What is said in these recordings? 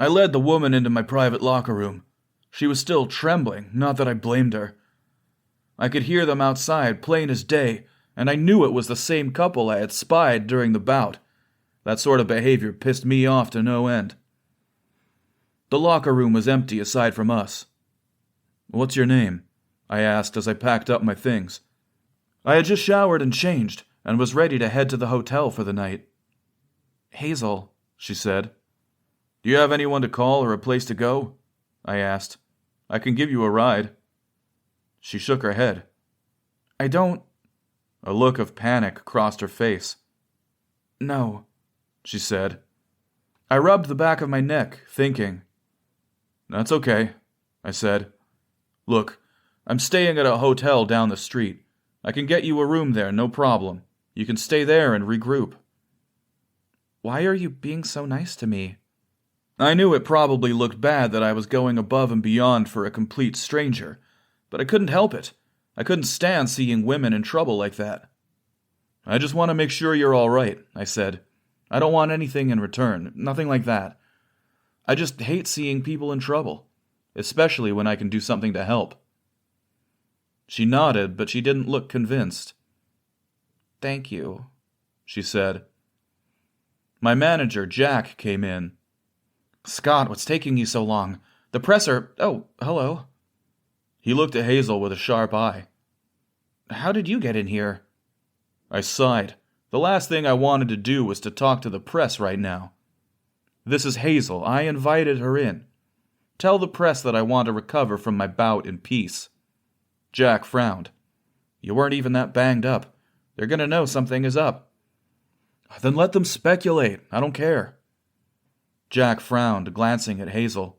I led the woman into my private locker room. She was still trembling, not that I blamed her. I could hear them outside, plain as day, and I knew it was the same couple I had spied during the bout. That sort of behavior pissed me off to no end. The locker room was empty aside from us. "What's your name?" I asked as I packed up my things. I had just showered and changed, and was ready to head to the hotel for the night. "Hazel," she said. "Do you have anyone to call or a place to go?" I asked. "I can give you a ride." She shook her head. "I don't—" A look of panic crossed her face. "No," she said. I rubbed the back of my neck, thinking. "That's okay," I said. "Look, I'm staying at a hotel down the street. I can get you a room there, no problem. You can stay there and regroup." "Why are you being so nice to me?" I knew it probably looked bad that I was going above and beyond for a complete stranger, but I couldn't help it. I couldn't stand seeing women in trouble like that. "I just want to make sure you're all right," I said. "I don't want anything in return, nothing like that. I just hate seeing people in trouble, especially when I can do something to help." She nodded, but she didn't look convinced. "Thank you," she said. My manager, Jack, came in. "Scott, what's taking you so long? The press are— Oh, hello." He looked at Hazel with a sharp eye. "How did you get in here?" I sighed. The last thing I wanted to do was to talk to the press right now. "This is Hazel. I invited her in. Tell the press that I want to recover from my bout in peace." Jack frowned. "You weren't even that banged up. They're going to know something is up." "Then let them speculate. I don't care." Jack frowned, glancing at Hazel.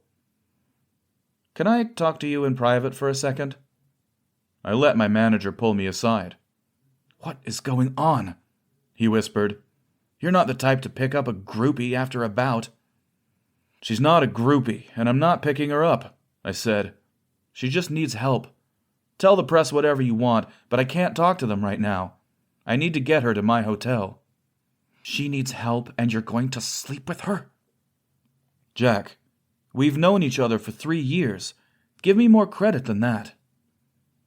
"Can I talk to you in private for a second?" I let my manager pull me aside. "What is going on?" he whispered. "You're not the type to pick up a groupie after a bout." "She's not a groupie, and I'm not picking her up," I said. "She just needs help. Tell the press whatever you want, but I can't talk to them right now. I need to get her to my hotel." "She needs help, and you're going to sleep with her?" "Jack, we've known each other for 3 years. Give me more credit than that."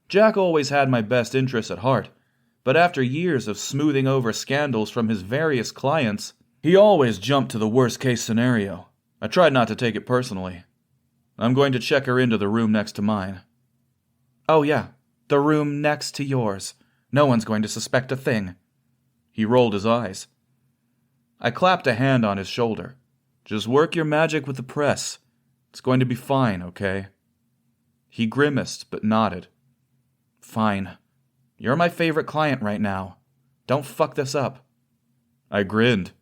Jack always had my best interests at heart, but after years of smoothing over scandals from his various clients, he always jumped to the worst-case scenario. I tried not to take it personally. "I'm going to check her into the room next to mine." "Oh yeah, the room next to yours. No one's going to suspect a thing." He rolled his eyes. I clapped a hand on his shoulder. "Just work your magic with the press. It's going to be fine, okay?" He grimaced, but nodded. "Fine. You're my favorite client right now. Don't fuck this up." I grinned.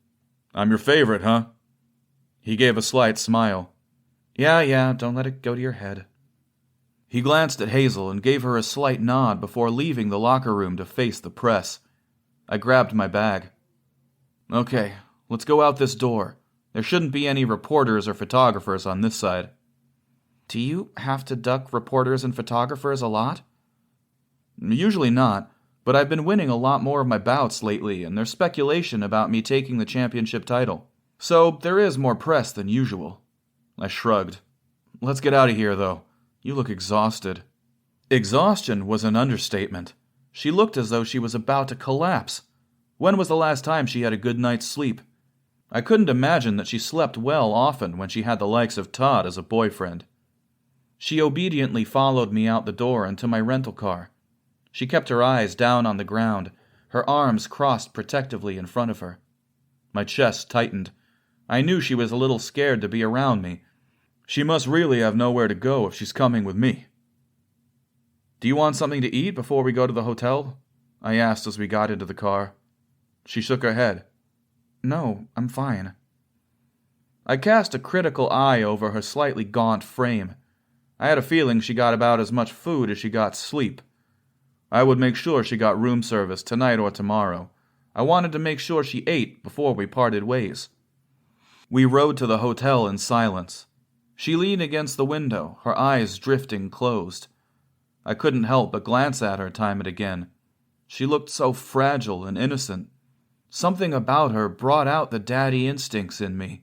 "I'm your favorite, huh?" He gave a slight smile. Yeah, don't let it go to your head." He glanced at Hazel and gave her a slight nod before leaving the locker room to face the press. I grabbed my bag. "Okay, let's go out this door. There shouldn't be any reporters or photographers on this side." "Do you have to duck reporters and photographers a lot?" "Usually not, but I've been winning a lot more of my bouts lately, and there's speculation about me taking the championship title. So there is more press than usual." I shrugged. "Let's get out of here, though. You look exhausted." Exhaustion was an understatement. She looked as though she was about to collapse. When was the last time she had a good night's sleep? I couldn't imagine that she slept well often when she had the likes of Todd as a boyfriend. She obediently followed me out the door and to my rental car. She kept her eyes down on the ground, her arms crossed protectively in front of her. My chest tightened. I knew she was a little scared to be around me. She must really have nowhere to go if she's coming with me. "Do you want something to eat before we go to the hotel?" I asked as we got into the car. She shook her head. "No, I'm fine." I cast a critical eye over her slightly gaunt frame. I had a feeling she got about as much food as she got sleep. I would make sure she got room service tonight or tomorrow. I wanted to make sure she ate before we parted ways. We rode to the hotel in silence. She leaned against the window, her eyes drifting closed. I couldn't help but glance at her time and again. She looked so fragile and innocent. Something about her brought out the daddy instincts in me.